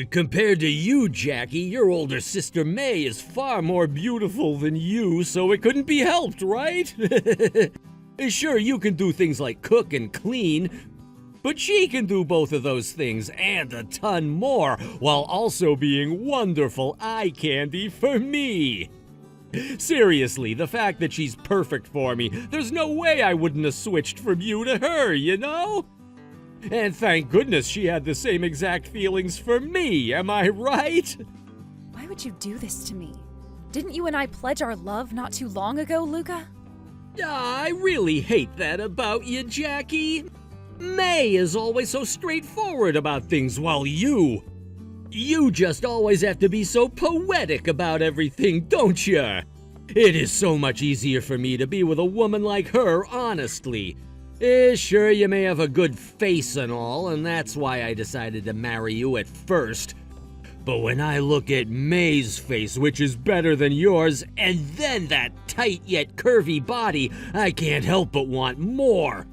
Compared to you, Jackie, your older sister May is far more beautiful than you, so it couldn't be helped, right? Sure, you can do things like cook and clean, but she can do both of those things and a ton more, while also being wonderful eye candy for me. Seriously, the fact that she's perfect for me, there's no way I wouldn't have switched from you to her, you know? And thank goodness she had the same exact feelings for me, am I right? Why would you do this to me? Didn't you and I pledge our love not too long ago, Luca? I really hate that about you, Jackie. May is always so straightforward about things, while you just always have to be so poetic about everything, don't you? It is so much easier for me to be with a woman like her, honestly. Sure, you may have a good face and all, and that's why I decided to marry you at first. But when I look at May's face, which is better than yours, and then that tight yet curvy body, I can't help but want more.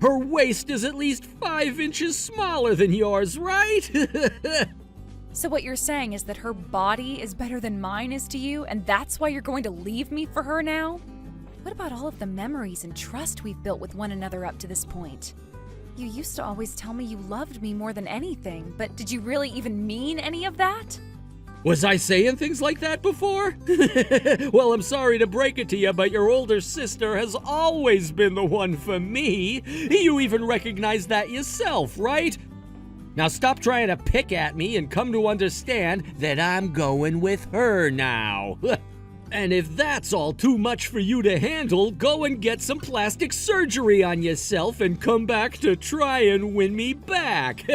Her waist is at least 5 inches smaller than yours, right? So what you're saying is that her body is better than mine is to you, and that's why you're going to leave me for her now? What about all of the memories and trust we've built with one another up to this point? You used to always tell me you loved me more than anything, but did you really even mean any of that? Was I saying things like that before? Well, I'm sorry to break it to you, but your older sister has always been the one for me. You even recognize that yourself, right? Now stop trying to pick at me and come to understand that I'm going with her now. And if that's all too much for you to handle, go and get some plastic surgery on yourself and come back to try and win me back.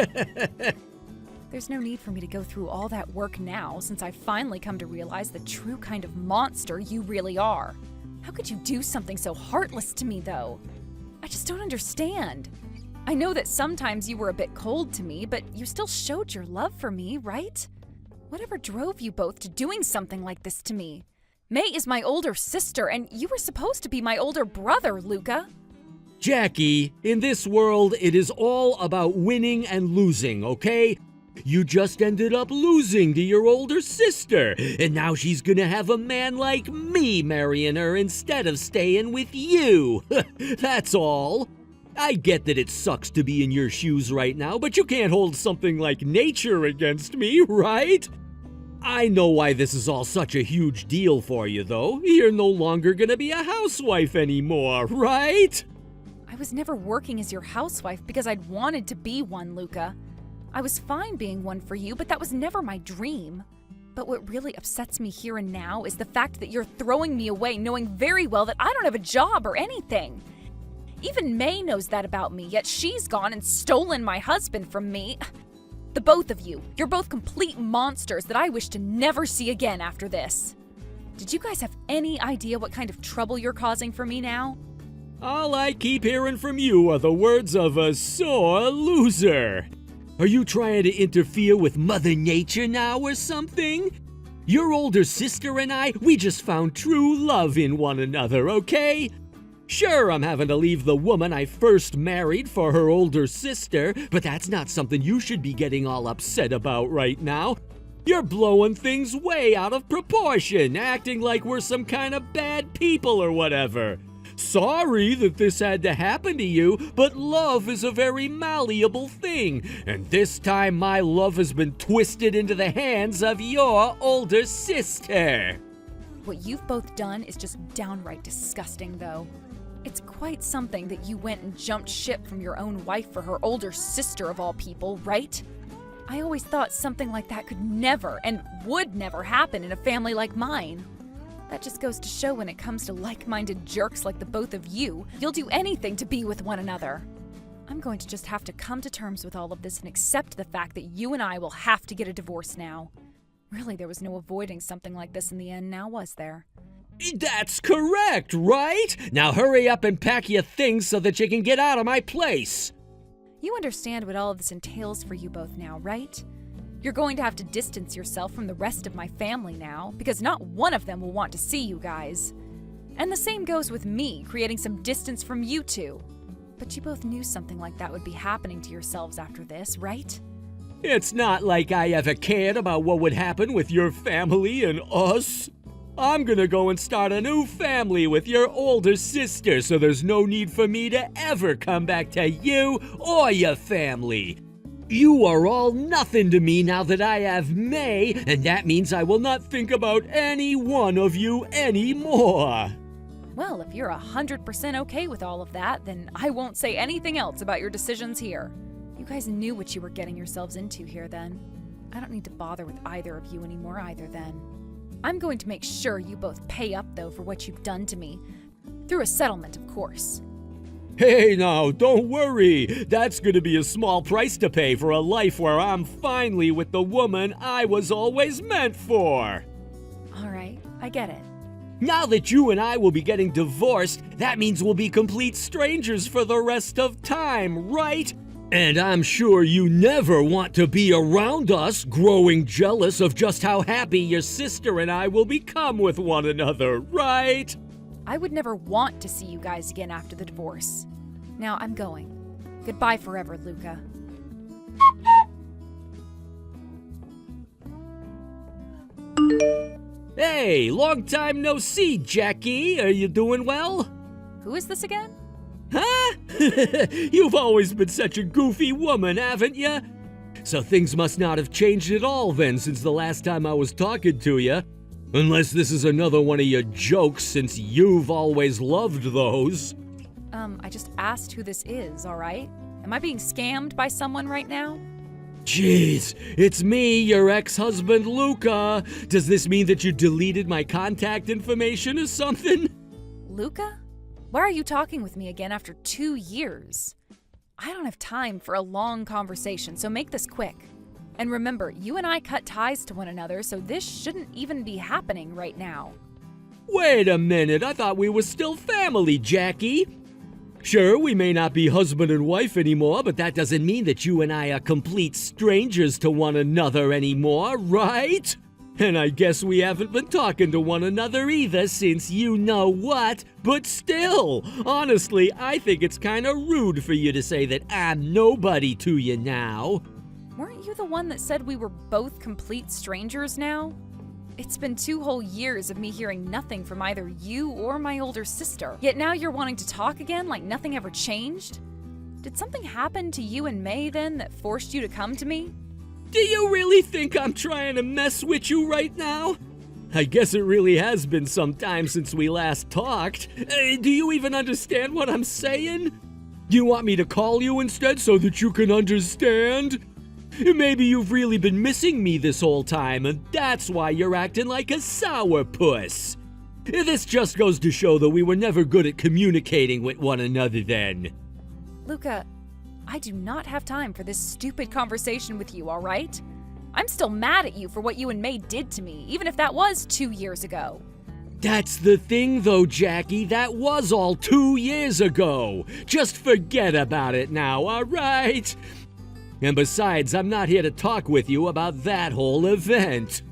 There's no need for me to go through all that work now, since I've finally come to realize the true kind of monster you really are. How could you do something so heartless to me, though? I just don't understand. I know that sometimes you were a bit cold to me, but you still showed your love for me, right? Whatever drove you both to doing something like this to me? May is my older sister, and you were supposed to be my older brother, Luca. Jackie, in this world, it is all about winning and losing, okay? You just ended up losing to your older sister, and now she's gonna have a man like me marrying her instead of staying with you. That's all. I get that it sucks to be in your shoes right now, but you can't hold something like nature against me, right? I know why this is all such a huge deal for you, though. You're no longer gonna be a housewife anymore, right? I was never working as your housewife because I'd wanted to be one, Luca. I was fine being one for you, but that was never my dream. But what really upsets me here and now is the fact that you're throwing me away knowing very well that I don't have a job or anything. Even May knows that about me, yet she's gone and stolen my husband from me. The both of you, you're both complete monsters that I wish to never see again after this. Did you guys have any idea what kind of trouble you're causing for me now? All I keep hearing from you are the words of a sore loser. Are you trying to interfere with Mother Nature now or something? Your older sister and I, we just found true love in one another, okay? Sure, I'm having to leave the woman I first married for her older sister, but that's not something you should be getting all upset about right now. You're blowing things way out of proportion, acting like we're some kind of bad people or whatever. Sorry that this had to happen to you, but love is a very malleable thing, and this time my love has been twisted into the hands of your older sister. What you've both done is just downright disgusting, though. It's quite something that you went and jumped ship from your own wife for her older sister of all people, right? I always thought something like that could never and would never happen in a family like mine. That just goes to show when it comes to like-minded jerks like the both of you, you'll do anything to be with one another. I'm going to just have to come to terms with all of this and accept the fact that you and I will have to get a divorce now. Really, there was no avoiding something like this in the end now, was there? That's correct, right? Now hurry up and pack your things so that you can get out of my place. You understand what all of this entails for you both now, right? You're going to have to distance yourself from the rest of my family now, because not one of them will want to see you guys. And the same goes with me, creating some distance from you two. But you both knew something like that would be happening to yourselves after this, right? It's not like I ever cared about what would happen with your family and us. I'm gonna go and start a new family with your older sister, so there's no need for me to ever come back to you or your family. You are all nothing to me now that I have May, and that means I will not think about any one of you anymore. Well, if you're 100% okay with all of that, then I won't say anything else about your decisions here. You guys knew what you were getting yourselves into here then. I don't need to bother with either of you anymore either then. I'm going to make sure you both pay up, though, for what you've done to me. Through a settlement, of course. Hey now, don't worry. That's gonna be a small price to pay for a life where I'm finally with the woman I was always meant for. All right, I get it. Now that you and I will be getting divorced, that means we'll be complete strangers for the rest of time, right? And I'm sure you never want to be around us, growing jealous of just how happy your sister and I will become with one another, right? I would never want to see you guys again after the divorce. Now I'm going. Goodbye forever, Luca. Hey, long time no see, Jackie. Are you doing well? Who is this again? Huh? You've always been such a goofy woman, haven't you? So things must not have changed at all then since the last time I was talking to you. Unless this is another one of your jokes, since you've always loved those. I just asked who this is, all right? Am I being scammed by someone right now? Jeez, it's me, your ex-husband, Luca. Does this mean that you deleted my contact information or something? Luca? Why are you talking with me again after 2 years? I don't have time for a long conversation, so make this quick. And remember, you and I cut ties to one another, so this shouldn't even be happening right now. Wait a minute, I thought we were still family, Jackie. Sure, we may not be husband and wife anymore, but that doesn't mean that you and I are complete strangers to one another anymore, right? And I guess we haven't been talking to one another either since you know what, but still, honestly, I think it's kinda rude for you to say that I'm nobody to you now. Weren't you the one that said we were both complete strangers now? It's been 2 whole years of me hearing nothing from either you or my older sister. Yet now you're wanting to talk again like nothing ever changed? Did something happen to you and May then that forced you to come to me? Do you really think I'm trying to mess with you right now? I guess it really has been some time since we last talked. Do you even understand what I'm saying? Do you want me to call you instead so that you can understand? Maybe you've really been missing me this whole time, and that's why you're acting like a sourpuss. This just goes to show that we were never good at communicating with one another then. Luca, I do not have time for this stupid conversation with you, all right? I'm still mad at you for what you and May did to me, even if that was 2 years ago. That's the thing though, Jackie. That was all 2 years ago. Just forget about it now, all right? And besides, I'm not here to talk with you about that whole event.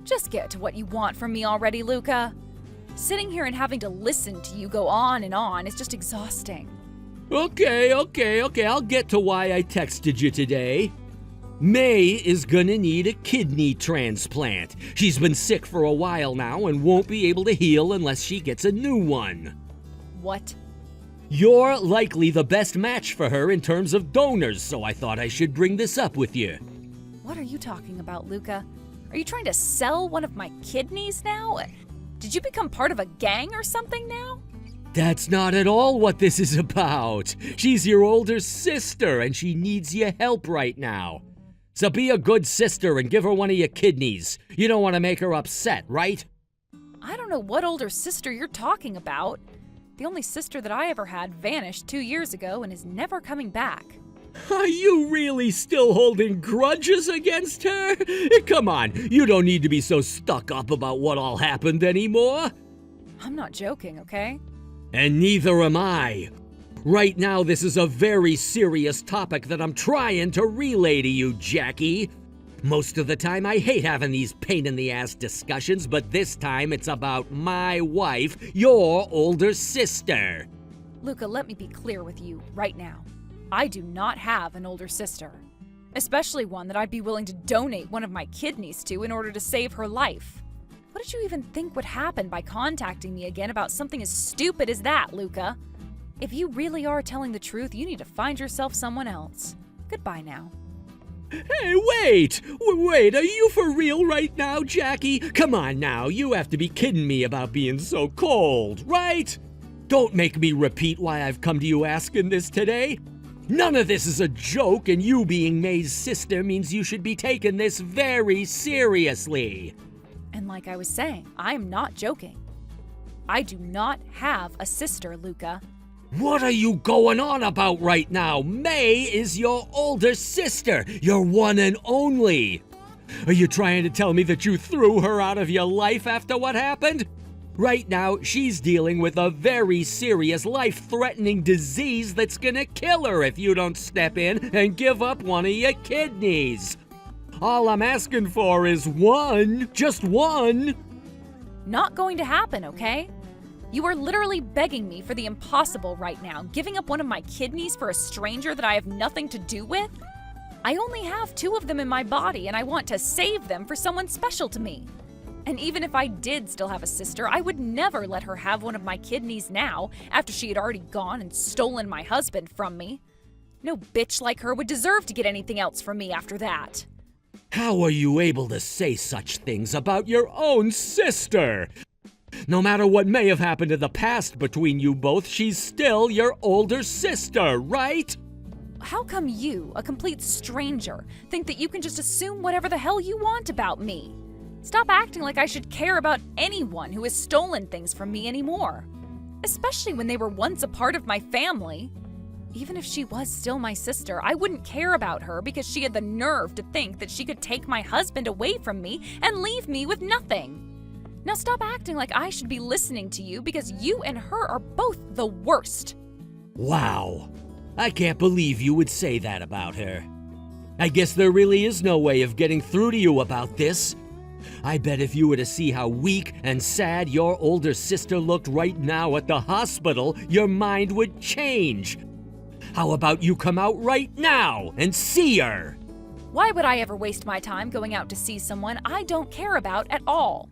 Just get to what you want from me already, Luca. Sitting here and having to listen to you go on and on is just exhausting. Okay, I'll get to why I texted you today. May is gonna need a kidney transplant. She's been sick for a while now and won't be able to heal unless she gets a new one. What? You're likely the best match for her in terms of donors, so I thought I should bring this up with you. What are you talking about, Luca? Are you trying to sell one of my kidneys now? Did you become part of a gang or something now? That's not at all what this is about. She's your older sister and she needs your help right now. So be a good sister and give her one of your kidneys. You don't want to make her upset, right? I don't know what older sister you're talking about. The only sister that I ever had vanished 2 years ago and is never coming back. Are you really still holding grudges against her? Come on, you don't need to be so stuck up about what all happened anymore. I'm not joking, okay? And neither am I. Right now, this is a very serious topic that I'm trying to relay to you, Jackie. Most of the time, I hate having these pain-in-the-ass discussions, but this time it's about my wife, your older sister. Luca, let me be clear with you right now. I do not have an older sister. Especially one that I'd be willing to donate one of my kidneys to in order to save her life. What did you even think would happen by contacting me again about something as stupid as that, Luca? If you really are telling the truth, you need to find yourself someone else. Goodbye now. Hey, wait! Wait, are you for real right now, Jackie? Come on now, you have to be kidding me about being so cold, right? Don't make me repeat why I've come to you asking this today. None of this is a joke, and you being May's sister means you should be taking this very seriously. And like I was saying, I'm not joking. I do not have a sister, Luca. What are you going on about right now? May is your older sister, your one and only. Are you trying to tell me that you threw her out of your life after what happened? Right now, she's dealing with a very serious life-threatening disease that's gonna kill her if you don't step in and give up one of your kidneys. All I'm asking for is one, just one. Not going to happen, okay? You are literally begging me for the impossible right now, giving up one of my kidneys for a stranger that I have nothing to do with? I only have 2 of them in my body, and I want to save them for someone special to me. And even if I did still have a sister, I would never let her have one of my kidneys now, after she had already gone and stolen my husband from me. No bitch like her would deserve to get anything else from me after that. How are you able to say such things about your own sister? No matter what may have happened in the past between you both, she's still your older sister, right? How come you, a complete stranger, think that you can just assume whatever the hell you want about me? Stop acting like I should care about anyone who has stolen things from me anymore. Especially when they were once a part of my family. Even if she was still my sister, I wouldn't care about her because she had the nerve to think that she could take my husband away from me and leave me with nothing. Now stop acting like I should be listening to you because you and her are both the worst. Wow. I can't believe you would say that about her. I guess there really is no way of getting through to you about this. I bet if you were to see how weak and sad your older sister looked right now at the hospital, your mind would change. How about you come out right now and see her? Why would I ever waste my time going out to see someone I don't care about at all?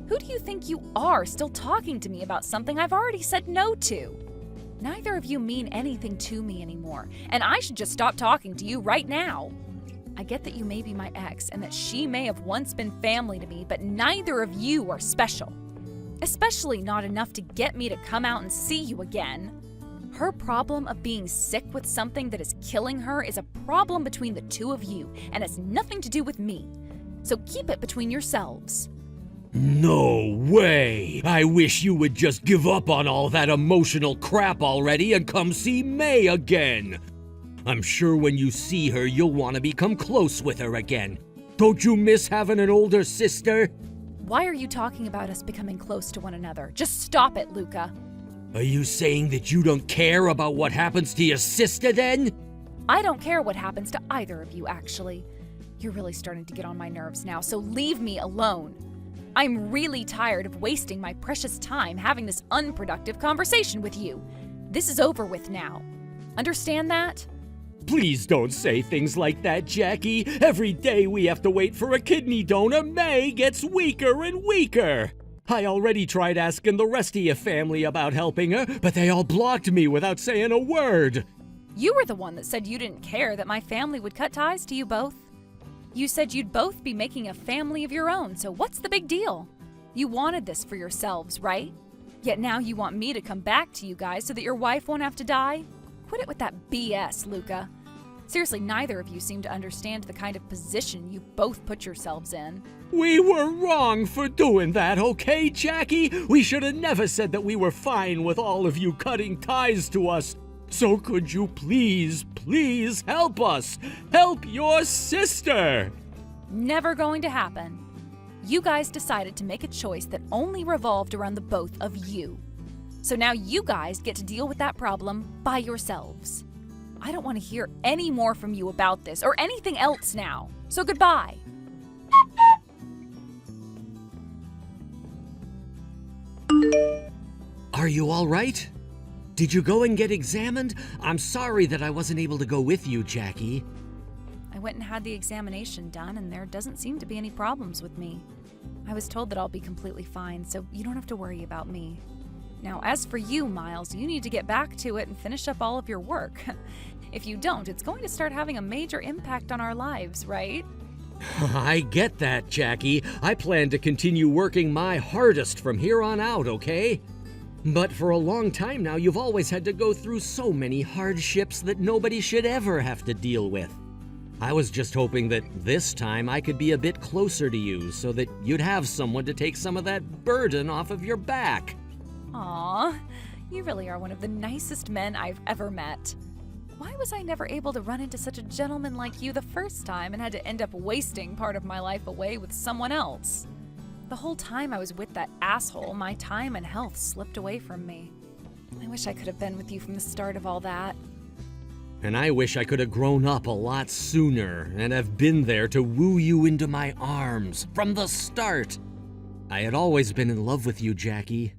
Who do you think you are still talking to me about something I've already said no to? Neither of you mean anything to me anymore, and I should just stop talking to you right now. I get that you may be my ex and that she may have once been family to me, but neither of you are special. Especially not enough to get me to come out and see you again. Her problem of being sick with something that is killing her is a problem between the 2 of you and has nothing to do with me. So keep it between yourselves. No way! I wish you would just give up on all that emotional crap already and come see May again. I'm sure when you see her, you'll want to become close with her again. Don't you miss having an older sister? Why are you talking about us becoming close to one another? Just stop it, Luca. Are you saying that you don't care about what happens to your sister then? I don't care what happens to either of you, actually. You're really starting to get on my nerves now, so leave me alone. I'm really tired of wasting my precious time having this unproductive conversation with you. This is over with now. Understand that? Please don't say things like that, Jackie. Every day we have to wait for a kidney donor, May gets weaker and weaker. I already tried asking the rest of your family about helping her, but they all blocked me without saying a word. You were the one that said you didn't care that my family would cut ties to you both. You said you'd both be making a family of your own, so what's the big deal? You wanted this for yourselves, right? Yet now you want me to come back to you guys so that your wife won't have to die? Quit it with that BS, Luca. Seriously, neither of you seem to understand the kind of position you both put yourselves in. We were wrong for doing that, okay, Jackie? We should have never said that we were fine with all of you cutting ties to us. So could you please help us? Help your sister! Never going to happen. You guys decided to make a choice that only revolved around the both of you. So now you guys get to deal with that problem by yourselves. I don't want to hear any more from you about this or anything else now. So goodbye. Are you all right? Did you go and get examined? I'm sorry that I wasn't able to go with you, Jackie. I went and had the examination done, and there doesn't seem to be any problems with me. I was told that I'll be completely fine, so you don't have to worry about me. Now, as for you, Miles, you need to get back to it and finish up all of your work. If you don't, it's going to start having a major impact on our lives, right? I get that, Jackie. I plan to continue working my hardest from here on out, okay? But for a long time now, you've always had to go through so many hardships that nobody should ever have to deal with. I was just hoping that this time I could be a bit closer to you so that you'd have someone to take some of that burden off of your back. Aw, you really are one of the nicest men I've ever met. Why was I never able to run into such a gentleman like you the first time and had to end up wasting part of my life away with someone else? The whole time I was with that asshole, my time and health slipped away from me. I wish I could have been with you from the start of all that. And I wish I could have grown up a lot sooner and have been there to woo you into my arms from the start. I had always been in love with you, Jackie.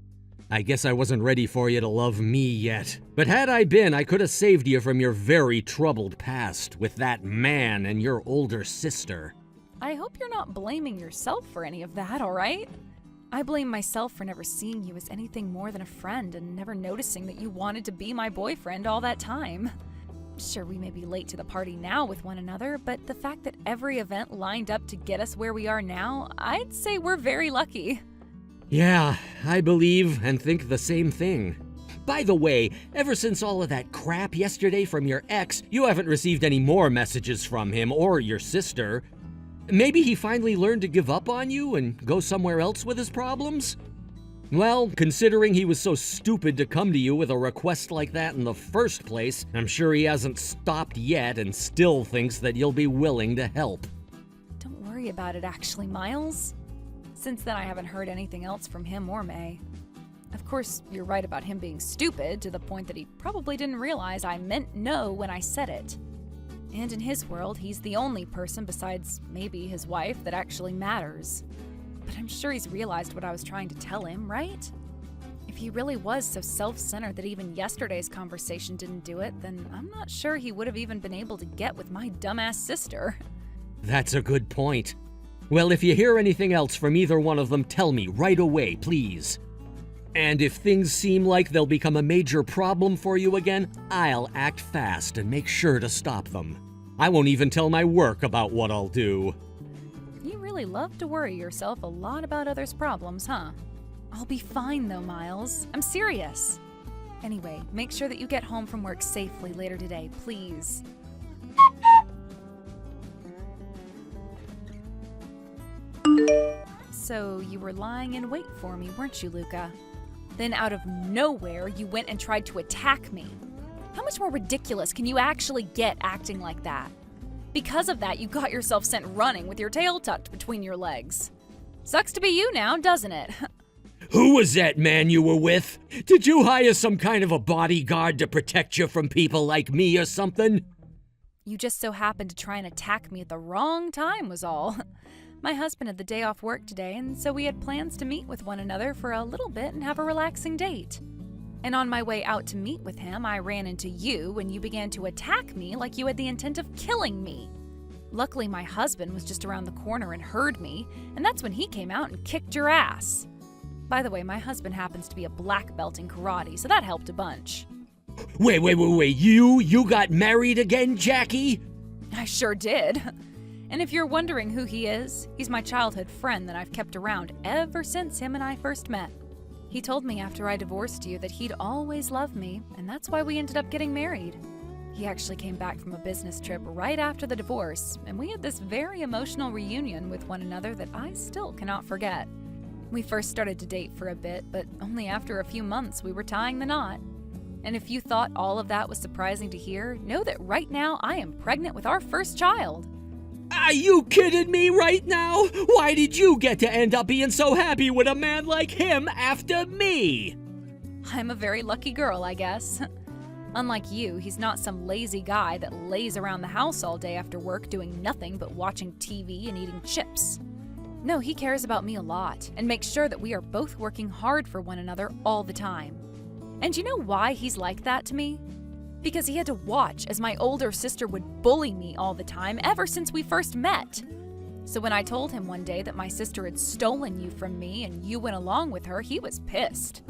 I guess I wasn't ready for you to love me yet. But had I been, I could have saved you from your very troubled past with that man and your older sister. I hope you're not blaming yourself for any of that, all right? I blame myself for never seeing you as anything more than a friend and never noticing that you wanted to be my boyfriend all that time. Sure, we may be late to the party now with one another, but the fact that every event lined up to get us where we are now, I'd say we're very lucky. Yeah, I believe and think the same thing. By the way, ever since all of that crap yesterday from your ex, you haven't received any more messages from him or your sister. Maybe he finally learned to give up on you and go somewhere else with his problems? Well, considering he was so stupid to come to you with a request like that in the first place, I'm sure he hasn't stopped yet and still thinks that you'll be willing to help. Don't worry about it, actually, Miles. Since then, I haven't heard anything else from him or May. Of course, you're right about him being stupid to the point that he probably didn't realize I meant no when I said it. And in his world, he's the only person besides maybe his wife that actually matters. But I'm sure he's realized what I was trying to tell him, right? If he really was so self-centered that even yesterday's conversation didn't do it, then I'm not sure he would have even been able to get with my dumbass sister. That's a good point. Well, if you hear anything else from either one of them, tell me right away, please. And if things seem like they'll become a major problem for you again, I'll act fast and make sure to stop them. I won't even tell my work about what I'll do. You really love to worry yourself a lot about others' problems, huh? I'll be fine though, Miles. I'm serious. Anyway, make sure that you get home from work safely later today, please. So you were lying in wait for me, weren't you, Luca? Then out of nowhere, you went and tried to attack me. How much more ridiculous can you actually get acting like that? Because of that, you got yourself sent running with your tail tucked between your legs. Sucks to be you now, doesn't it? Who was that man you were with? Did you hire some kind of a bodyguard to protect you from people like me or something? You just so happened to try and attack me at the wrong time was all. My husband had the day off work today, and so we had plans to meet with one another for a little bit and have a relaxing date. And on my way out to meet with him, I ran into you and you began to attack me like you had the intent of killing me. Luckily, my husband was just around the corner and heard me, and that's when he came out and kicked your ass. By the way, my husband happens to be a black belt in karate, so that helped a bunch. Wait, you got married again, Jackie? I sure did. And if you're wondering who he is, he's my childhood friend that I've kept around ever since him and I first met. He told me after I divorced you that he'd always loved me, and that's why we ended up getting married. He actually came back from a business trip right after the divorce, and we had this very emotional reunion with one another that I still cannot forget. We first started to date for a bit, but only after a few months we were tying the knot. And if you thought all of that was surprising to hear, know that right now I am pregnant with our first child. Are you kidding me right now? Why did you get to end up being so happy with a man like him after me? I'm a very lucky girl, I guess. Unlike you, he's not some lazy guy that lays around the house all day after work doing nothing but watching TV and eating chips. No, he cares about me a lot and makes sure that we are both working hard for one another all the time. And you know why he's like that to me? Because he had to watch as my older sister would bully me all the time ever since we first met. So when I told him one day that my sister had stolen you from me and you went along with her, he was pissed.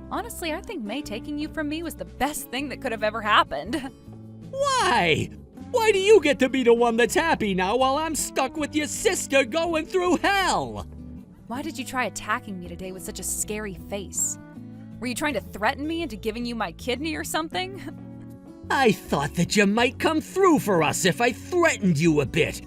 Honestly, I think May taking you from me was the best thing that could have ever happened. Why? Why do you get to be the one that's happy now while I'm stuck with your sister going through hell? Why did you try attacking me today with such a scary face? Were you trying to threaten me into giving you my kidney or something? I thought that you might come through for us if I threatened you a bit.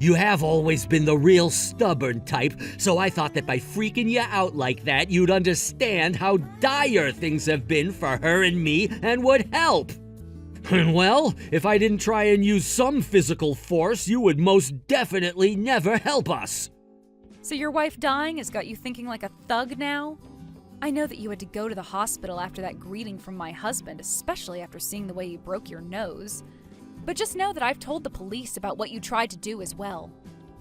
You have always been the real stubborn type, so I thought that by freaking you out like that, you'd understand how dire things have been for her and me and would help. And well, if I didn't try and use some physical force, you would most definitely never help us. So your wife dying has got you thinking like a thug now? I know that you had to go to the hospital after that greeting from my husband, especially after seeing the way you broke your nose. But just know that I've told the police about what you tried to do as well.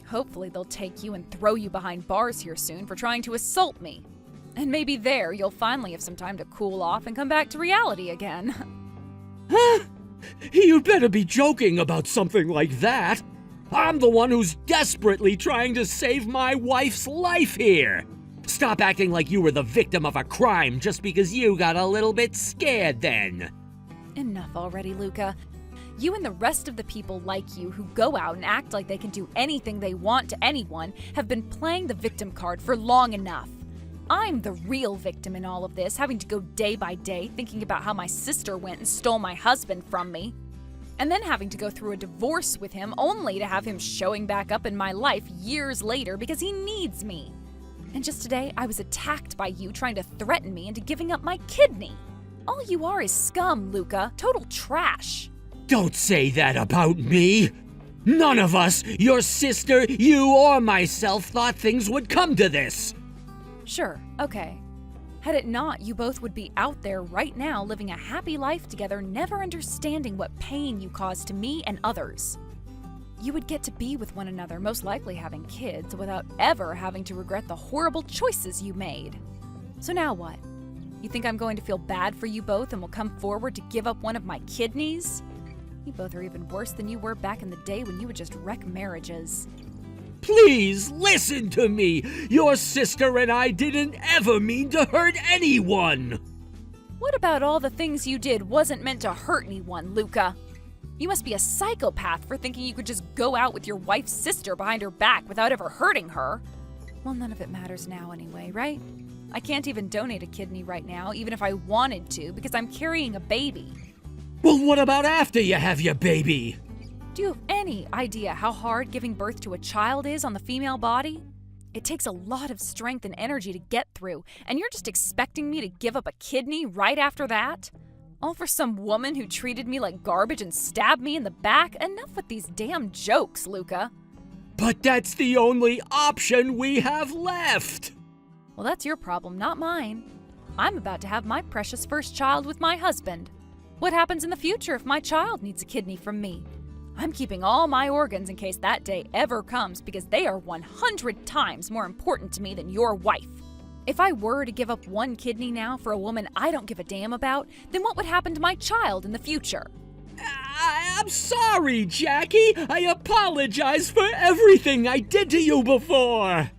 Hopefully they'll take you and throw you behind bars here soon for trying to assault me. And maybe there you'll finally have some time to cool off and come back to reality again. Huh? You'd better be joking about something like that. I'm the one who's desperately trying to save my wife's life here. Stop acting like you were the victim of a crime just because you got a little bit scared then. Enough already, Luca. You and the rest of the people like you who go out and act like they can do anything they want to anyone have been playing the victim card for long enough. I'm the real victim in all of this, having to go day by day thinking about how my sister went and stole my husband from me. And then having to go through a divorce with him only to have him showing back up in my life years later because he needs me. And just today, I was attacked by you trying to threaten me into giving up my kidney. All you are is scum, Luca. Total trash. Don't say that about me. None of us, your sister, you, or myself, thought things would come to this. Sure, okay. Had it not, you both would be out there right now living a happy life together, never understanding what pain you caused to me and others. You would get to be with one another, most likely having kids, without ever having to regret the horrible choices you made. So now what? You think I'm going to feel bad for you both and will come forward to give up one of my kidneys? You both are even worse than you were back in the day when you would just wreck marriages. Please listen to me. Your sister and I didn't ever mean to hurt anyone. What about all the things you did wasn't meant to hurt anyone, Luca? You must be a psychopath for thinking you could just go out with your wife's sister behind her back without ever hurting her. Well, none of it matters now anyway, right? I can't even donate a kidney right now, even if I wanted to, because I'm carrying a baby. Well, what about after you have your baby? Do you have any idea how hard giving birth to a child is on the female body? It takes a lot of strength and energy to get through, and you're just expecting me to give up a kidney right after that? All for some woman who treated me like garbage and stabbed me in the back? Enough with these damn jokes, Luca. But that's the only option we have left. Well, that's your problem, not mine. I'm about to have my precious first child with my husband. What happens in the future if my child needs a kidney from me? I'm keeping all my organs in case that day ever comes because they are 100 times more important to me than your wife. If I were to give up one kidney now for a woman I don't give a damn about, then what would happen to my child in the future? I'm sorry, Jackie. I apologize for everything I did to you before.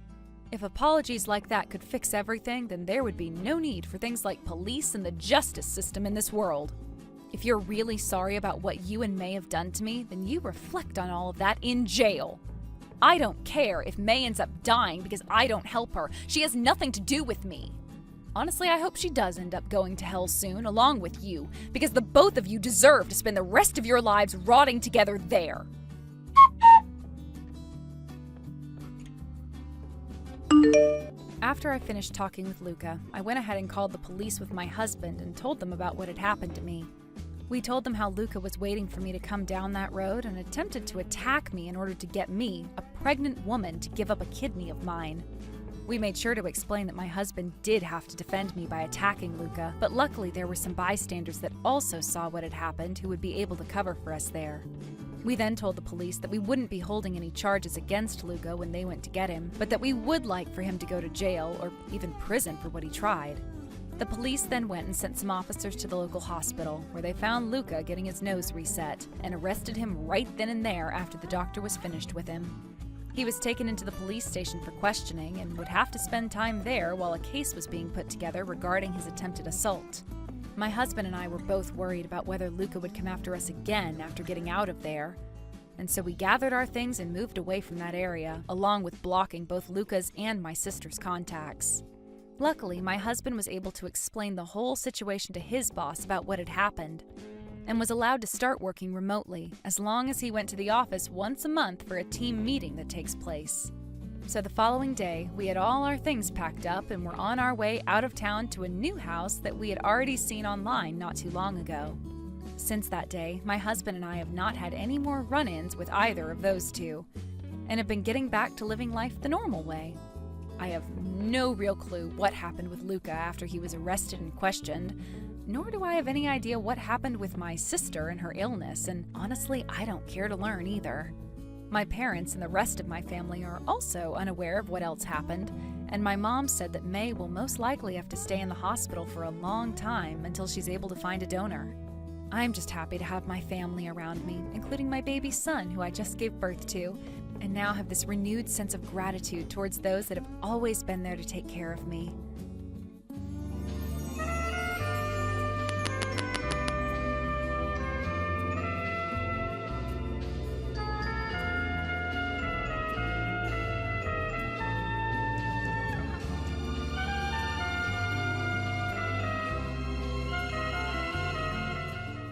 If apologies like that could fix everything, then there would be no need for things like police and the justice system in this world. If you're really sorry about what you and May have done to me, then you reflect on all of that in jail. I don't care if May ends up dying because I don't help her. She has nothing to do with me. Honestly, I hope she does end up going to hell soon, along with you, because the both of you deserve to spend the rest of your lives rotting together there. After I finished talking with Luca, I went ahead and called the police with my husband and told them about what had happened to me. We told them how Luca was waiting for me to come down that road and attempted to attack me in order to get me, a pregnant woman, to give up a kidney of mine. We made sure to explain that my husband did have to defend me by attacking Luca, but luckily there were some bystanders that also saw what had happened who would be able to cover for us there. We then told the police that we wouldn't be holding any charges against Luca when they went to get him, but that we would like for him to go to jail or even prison for what he tried. The police then went and sent some officers to the local hospital, where they found Luca getting his nose reset and arrested him right then and there after the doctor was finished with him. He was taken into the police station for questioning and would have to spend time there while a case was being put together regarding his attempted assault. My husband and I were both worried about whether Luca would come after us again after getting out of there, and so we gathered our things and moved away from that area, along with blocking both Luca's and my sister's contacts. Luckily, my husband was able to explain the whole situation to his boss about what had happened, and was allowed to start working remotely as long as he went to the office once a month for a team meeting that takes place. So the following day, we had all our things packed up and were on our way out of town to a new house that we had already seen online not too long ago. Since that day, my husband and I have not had any more run-ins with either of those two, and have been getting back to living life the normal way. I have no real clue what happened with Luca after he was arrested and questioned, nor do I have any idea what happened with my sister and her illness, and honestly, I don't care to learn either. My parents and the rest of my family are also unaware of what else happened, and my mom said that May will most likely have to stay in the hospital for a long time until she's able to find a donor. I'm just happy to have my family around me, including my baby son, who I just gave birth to, and now have this renewed sense of gratitude towards those that have always been there to take care of me.